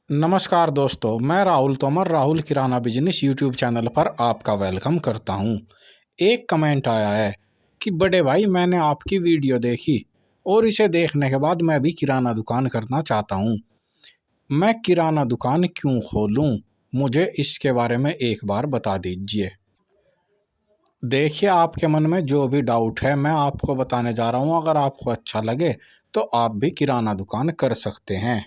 नमस्कार दोस्तों, मैं राहुल तोमर राहुल किराना बिजनेस यूट्यूब चैनल पर आपका वेलकम करता हूं। एक कमेंट आया है कि बड़े भाई मैंने आपकी वीडियो देखी और इसे देखने के बाद मैं भी किराना दुकान करना चाहता हूं। मैं किराना दुकान क्यों खोलूं? मुझे इसके बारे में एक बार बता दीजिए। देखिए, आपके मन में जो भी डाउट है मैं आपको बताने जा रहा हूं। अगर आपको अच्छा लगे तो आप भी किराना दुकान कर सकते हैं।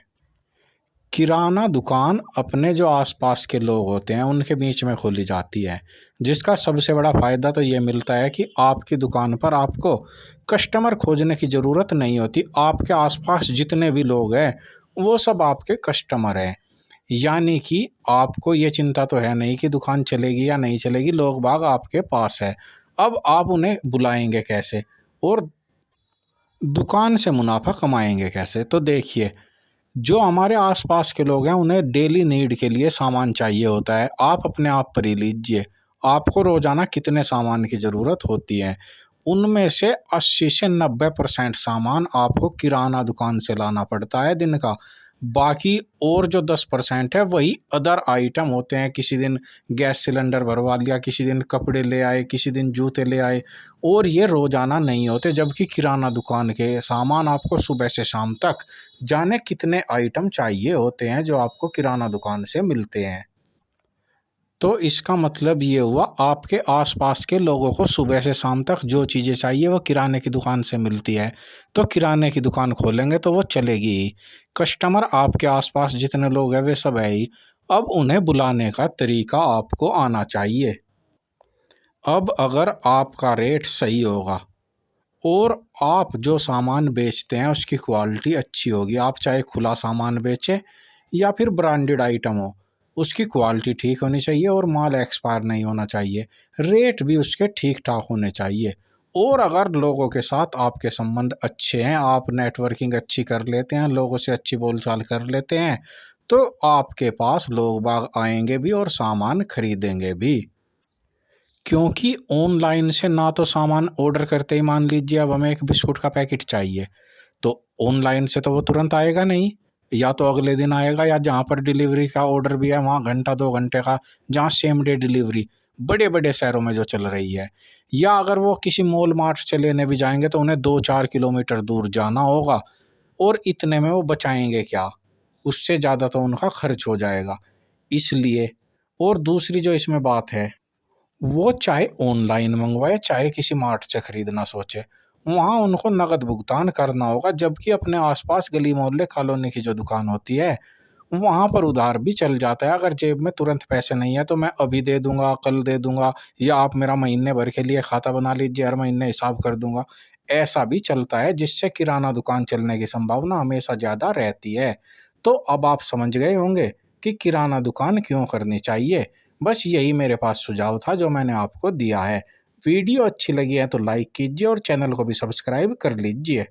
किराना दुकान अपने जो आसपास के लोग होते हैं उनके बीच में खोली जाती है, जिसका सबसे बड़ा फ़ायदा तो ये मिलता है कि आपकी दुकान पर आपको कस्टमर खोजने की ज़रूरत नहीं होती। आपके आसपास जितने भी लोग हैं वो सब आपके कस्टमर हैं। यानी कि आपको ये चिंता तो है नहीं कि दुकान चलेगी या नहीं चलेगी, लोग बाग आपके पास है। अब आप उन्हें बुलाएंगे कैसे और दुकान से मुनाफा कमाएंगे कैसे? तो देखिए, जो हमारे आसपास के लोग हैं उन्हें डेली नीड के लिए सामान चाहिए होता है। आप अपने आप पर ही लीजिए, आपको रोज़ाना कितने सामान की ज़रूरत होती है। उनमें से 80 से 90% सामान आपको किराना दुकान से लाना पड़ता है दिन का। बाकी और जो 10% है वही अदर आइटम होते हैं। किसी दिन गैस सिलेंडर भरवा लिया, किसी दिन कपड़े ले आए, किसी दिन जूते ले आए, और ये रोज़ाना नहीं होते। जबकि किराना दुकान के सामान आपको सुबह से शाम तक जाने कितने आइटम चाहिए होते हैं जो आपको किराना दुकान से मिलते हैं। तो इसका मतलब ये हुआ, आपके आसपास के लोगों को सुबह से शाम तक जो चीज़ें चाहिए वो किराने की दुकान से मिलती है। तो किराने की दुकान खोलेंगे तो वो चलेगी ही। कस्टमर आपके आसपास जितने लोग हैं वे सब है ही। अब उन्हें बुलाने का तरीका आपको आना चाहिए। अब अगर आपका रेट सही होगा और आप जो सामान बेचते हैं उसकी क्वालिटी अच्छी होगी, आप चाहे खुला सामान बेचें या फिर ब्रांडेड आइटम हो, उसकी क्वालिटी ठीक होनी चाहिए और माल एक्सपायर नहीं होना चाहिए। रेट भी उसके ठीक ठाक होने चाहिए। और अगर लोगों के साथ आपके संबंध अच्छे हैं, आप नेटवर्किंग अच्छी कर लेते हैं, लोगों से अच्छी बोलचाल कर लेते हैं, तो आपके पास लोग बाग आएंगे भी और सामान खरीदेंगे भी। क्योंकि ऑनलाइन से ना तो सामान ऑर्डर करते ही मान लीजिए अब हमें एक बिस्कुट का पैकेट चाहिए, तो ऑनलाइन से तो वो तुरंत आएगा नहीं, या तो अगले दिन आएगा, या जहाँ पर डिलीवरी का ऑर्डर भी है वहाँ घंटा 2 घंटे का, जहाँ सेम डे डिलीवरी बड़े बड़े शहरों में जो चल रही है। या अगर वो किसी मॉल मार्ट से लेने भी जाएंगे तो उन्हें 2-4 किलोमीटर दूर जाना होगा, और इतने में वो बचाएंगे क्या? उससे ज़्यादा तो उनका खर्च हो जाएगा। इसलिए, और दूसरी जो इसमें बात है, वो चाहे ऑनलाइन मंगवाए चाहे किसी मार्ट से खरीदना सोचे, वहाँ उनको नकद भुगतान करना होगा। जबकि अपने आसपास गली मोहल्ले कॉलोनी की जो दुकान होती है वहाँ पर उधार भी चल जाता है। अगर जेब में तुरंत पैसे नहीं है तो मैं अभी दे दूंगा, कल दे दूंगा, या आप मेरा महीने भर के लिए खाता बना लीजिए, हर महीने हिसाब कर दूंगा। ऐसा भी चलता है, जिससे किराना दुकान चलने की संभावना हमेशा ज़्यादा रहती है। तो अब आप समझ गए होंगे कि किराना दुकान क्यों करनी चाहिए। बस यही मेरे पास सुझाव था जो मैंने आपको दिया है। वीडियो अच्छी लगी है तो लाइक कीजिए और चैनल को भी सब्सक्राइब कर लीजिए।